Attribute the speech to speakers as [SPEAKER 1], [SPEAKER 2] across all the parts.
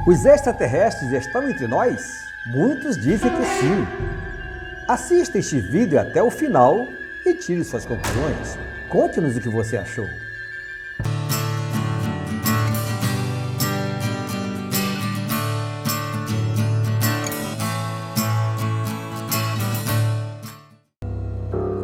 [SPEAKER 1] Os extraterrestres estão entre nós? Muitos dizem que sim. Assista este vídeo até o final e tire suas conclusões. Conte-nos o que você achou.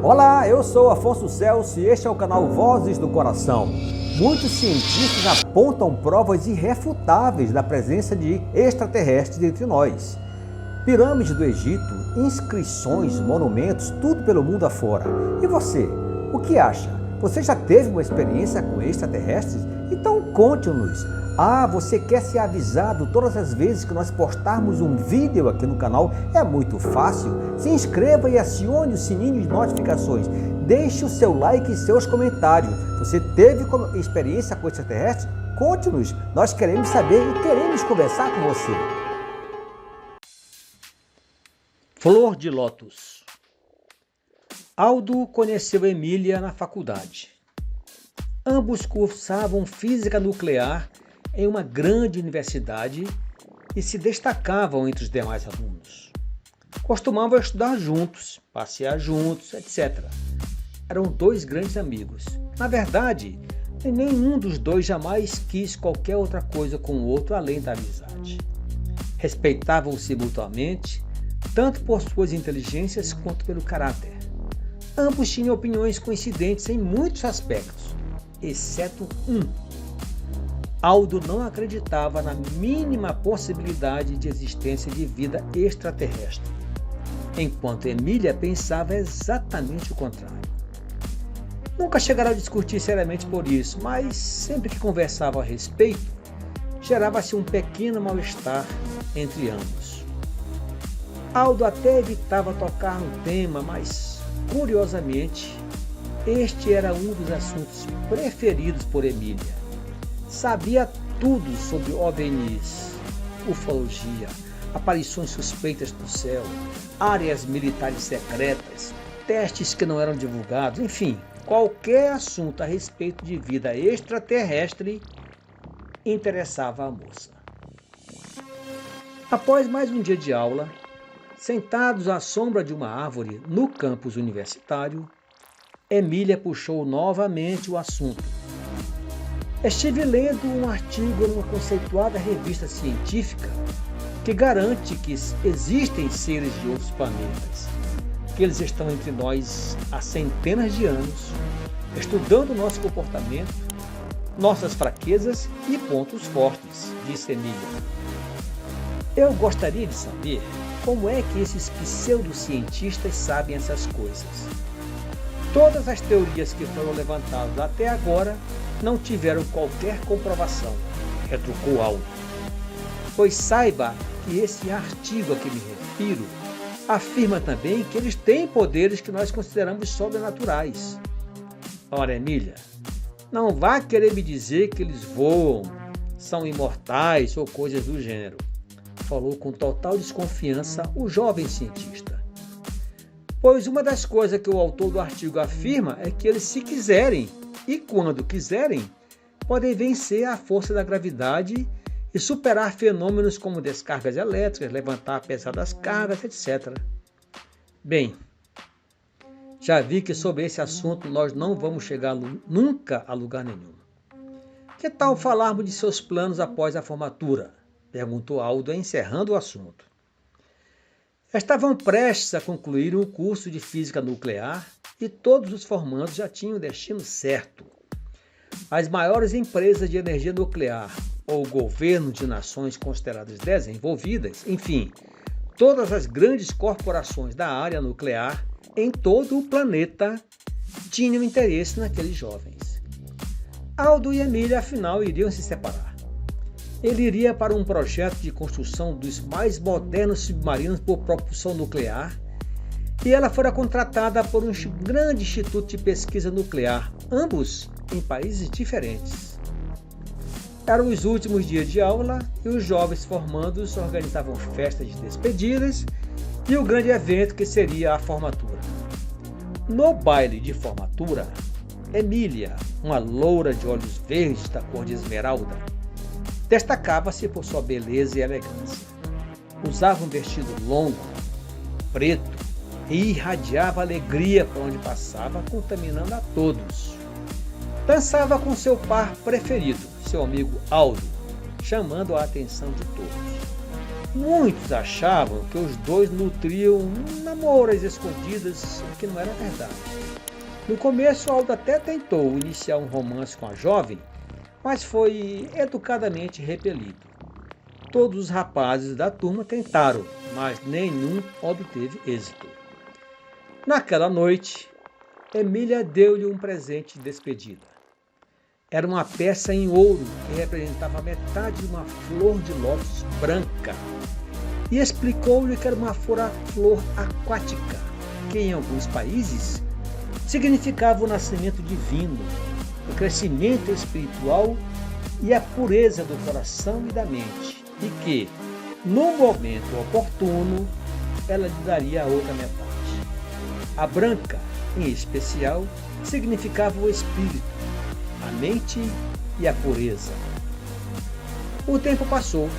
[SPEAKER 1] Olá, eu sou Afonso Celso e este é o canal Vozes do Coração. Muitos cientistas apontam provas irrefutáveis da presença de extraterrestres entre nós. Pirâmides do Egito, inscrições, monumentos, tudo pelo mundo afora. E você, o que acha? Você já teve uma experiência com extraterrestres? Então conte-nos. Você quer ser avisado todas as vezes que nós postarmos um vídeo aqui no canal? É muito fácil. Se inscreva e acione o sininho de notificações. Deixe o seu like e seus comentários. Você teve experiência com extraterrestre? Conte-nos. Nós queremos saber e queremos conversar com você.
[SPEAKER 2] Flor de Lótus. Aldo conheceu Emília na faculdade. Ambos cursavam física nuclear em uma grande universidade e se destacavam entre os demais alunos. Costumavam estudar juntos, passear juntos, etc. Eram dois grandes amigos. Na verdade, nenhum dos dois jamais quis qualquer outra coisa com o outro além da amizade. Respeitavam-se mutuamente, tanto por suas inteligências quanto pelo caráter. Ambos tinham opiniões coincidentes em muitos aspectos, exceto um. Aldo não acreditava na mínima possibilidade de existência de vida extraterrestre, enquanto Emília pensava exatamente o contrário. Nunca chegaram a discutir seriamente por isso, mas sempre que conversavam a respeito, gerava-se um pequeno mal-estar entre ambos. Aldo até evitava tocar no tema, mas, curiosamente, este era um dos assuntos preferidos por Emília. Sabia tudo sobre OVNIs, ufologia, aparições suspeitas no céu, áreas militares secretas, testes que não eram divulgados, enfim, qualquer assunto a respeito de vida extraterrestre interessava a moça. Após mais um dia de aula, sentados à sombra de uma árvore no campus universitário, Emília puxou novamente o assunto. Estive lendo um artigo numa conceituada revista científica que garante que existem seres de outros planetas, que eles estão entre nós há centenas de anos, estudando nosso comportamento, nossas fraquezas e pontos fortes, disse Emília. Eu gostaria de saber como é que esses pseudocientistas sabem essas coisas. Todas as teorias que foram levantadas até agora não tiveram qualquer comprovação, retrucou Aldo. Pois saiba que esse artigo a que me refiro afirma também que eles têm poderes que nós consideramos sobrenaturais. Ora, Emília, não vá querer me dizer que eles voam, são imortais ou coisas do gênero, falou com total desconfiança o jovem cientista. Pois uma das coisas que o autor do artigo afirma é que eles, se quiserem, e quando quiserem, podem vencer a força da gravidade e superar fenômenos como descargas elétricas, levantar pesadas cargas, etc. Bem, já vi que sobre esse assunto nós não vamos chegar nunca a lugar nenhum. Que tal falarmos de seus planos após a formatura? Perguntou Aldo, encerrando o assunto. Estavam prestes a concluir um curso de física nuclear e todos os formandos já tinham o destino certo. As maiores empresas de energia nuclear ou governos de nações consideradas desenvolvidas, enfim, todas as grandes corporações da área nuclear em todo o planeta tinham interesse naqueles jovens. Aldo e Emília, afinal, iriam se separar. Ele iria para um projeto de construção dos mais modernos submarinos por propulsão nuclear e ela fora contratada por um grande instituto de pesquisa nuclear, ambos em países diferentes. Eram os últimos dias de aula e os jovens formandos organizavam festas de despedidas e o grande evento que seria a formatura. No baile de formatura, Emília, uma loura de olhos verdes da cor de esmeralda, Destacava-se por sua beleza e elegância. Usava um vestido longo, preto, e irradiava alegria por onde passava, contaminando a todos. Dançava com seu par preferido, seu amigo Aldo, chamando a atenção de todos. Muitos achavam que os dois nutriam um namoro às escondidas, o que não era verdade. No começo, Aldo até tentou iniciar um romance com a jovem, mas foi educadamente repelido. Todos os rapazes da turma tentaram, mas nenhum obteve êxito. Naquela noite, Emília deu-lhe um presente de despedida. Era uma peça em ouro que representava metade de uma flor de lótus branca e explicou-lhe que era uma flor aquática, que em alguns países significava o nascimento divino, o crescimento espiritual e a pureza do coração e da mente, e que, no momento oportuno, ela lhe daria a outra metade. A branca, em especial, significava o espírito, a mente e a pureza. O tempo passou,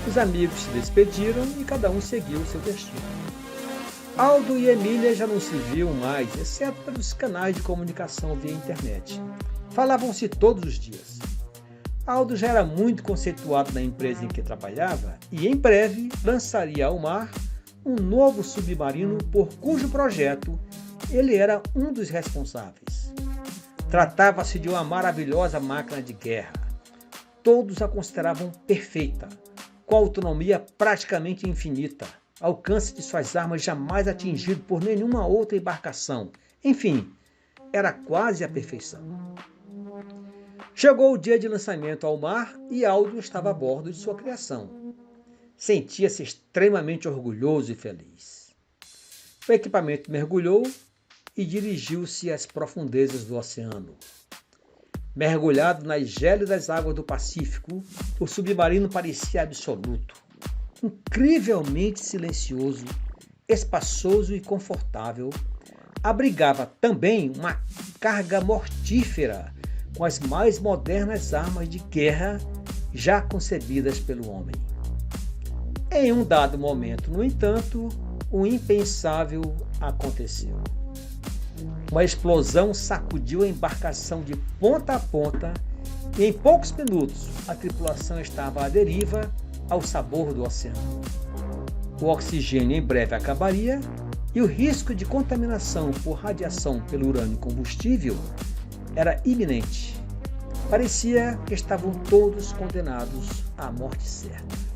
[SPEAKER 2] os amigos se despediram e cada um seguiu o seu destino. Aldo e Emília já não se viam mais, exceto pelos canais de comunicação via internet. Falavam-se todos os dias. Aldo já era muito conceituado na empresa em que trabalhava e em breve lançaria ao mar um novo submarino por cujo projeto ele era um dos responsáveis. Tratava-se de uma maravilhosa máquina de guerra. Todos a consideravam perfeita, com autonomia praticamente infinita, alcance de suas armas jamais atingido por nenhuma outra embarcação. Enfim, era quase a perfeição. Chegou o dia de lançamento ao mar e Aldo estava a bordo de sua criação. Sentia-se extremamente orgulhoso e feliz. O equipamento mergulhou e dirigiu-se às profundezas do oceano. Mergulhado nas gélidas águas do Pacífico, o submarino parecia absoluto, incrivelmente silencioso, espaçoso e confortável. Abrigava também uma carga mortífera com as mais modernas armas de guerra já concebidas pelo homem. Em um dado momento, no entanto, o impensável aconteceu. Uma explosão sacudiu a embarcação de ponta a ponta e em poucos minutos a tripulação estava à deriva ao sabor do oceano. O oxigênio em breve acabaria e o risco de contaminação por radiação pelo urânio combustível era iminente. Parecia que estavam todos condenados à morte certa.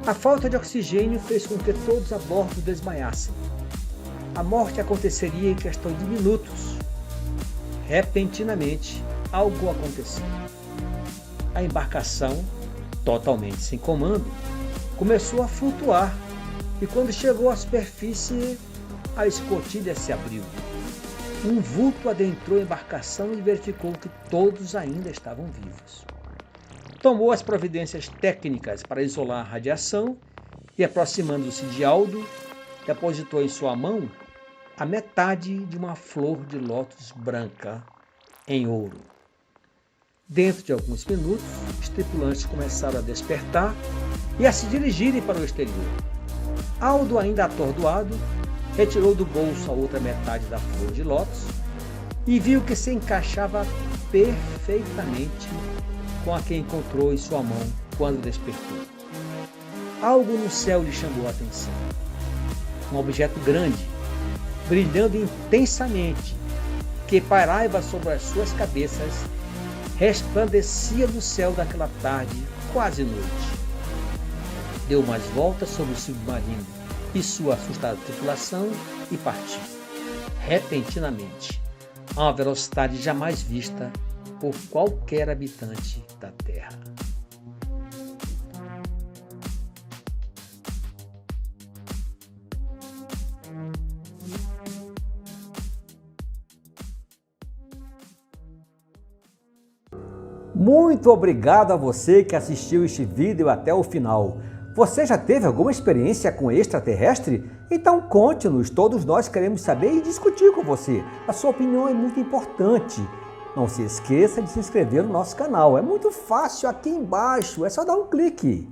[SPEAKER 2] A falta de oxigênio fez com que todos a bordo desmaiassem. A morte aconteceria em questão de minutos. Repentinamente, algo aconteceu. A embarcação, totalmente sem comando, começou a flutuar e quando chegou à superfície, a escotilha se abriu. Um vulto adentrou a embarcação e verificou que todos ainda estavam vivos. Tomou as providências técnicas para isolar a radiação e, aproximando-se de Aldo, depositou em sua mão a metade de uma flor de lótus branca em ouro. Dentro de alguns minutos, os tripulantes começaram a despertar e a se dirigirem para o exterior. Aldo, ainda atordoado, retirou do bolso a outra metade da flor de lótus e viu que se encaixava perfeitamente com a que encontrou em sua mão quando despertou. Algo no céu lhe chamou a atenção. Um objeto grande, brilhando intensamente, que pairava sobre as suas cabeças, resplandecia no céu daquela tarde, quase noite. Deu mais voltas sobre o submarino e sua assustada tripulação e partiu, repentinamente, a uma velocidade jamais vista por qualquer habitante da Terra.
[SPEAKER 1] Muito obrigado a você que assistiu este vídeo até o final. Você já teve alguma experiência com extraterrestre? Então conte-nos, todos nós queremos saber e discutir com você. A sua opinião é muito importante. Não se esqueça de se inscrever no nosso canal. É muito fácil, aqui embaixo, é só dar um clique.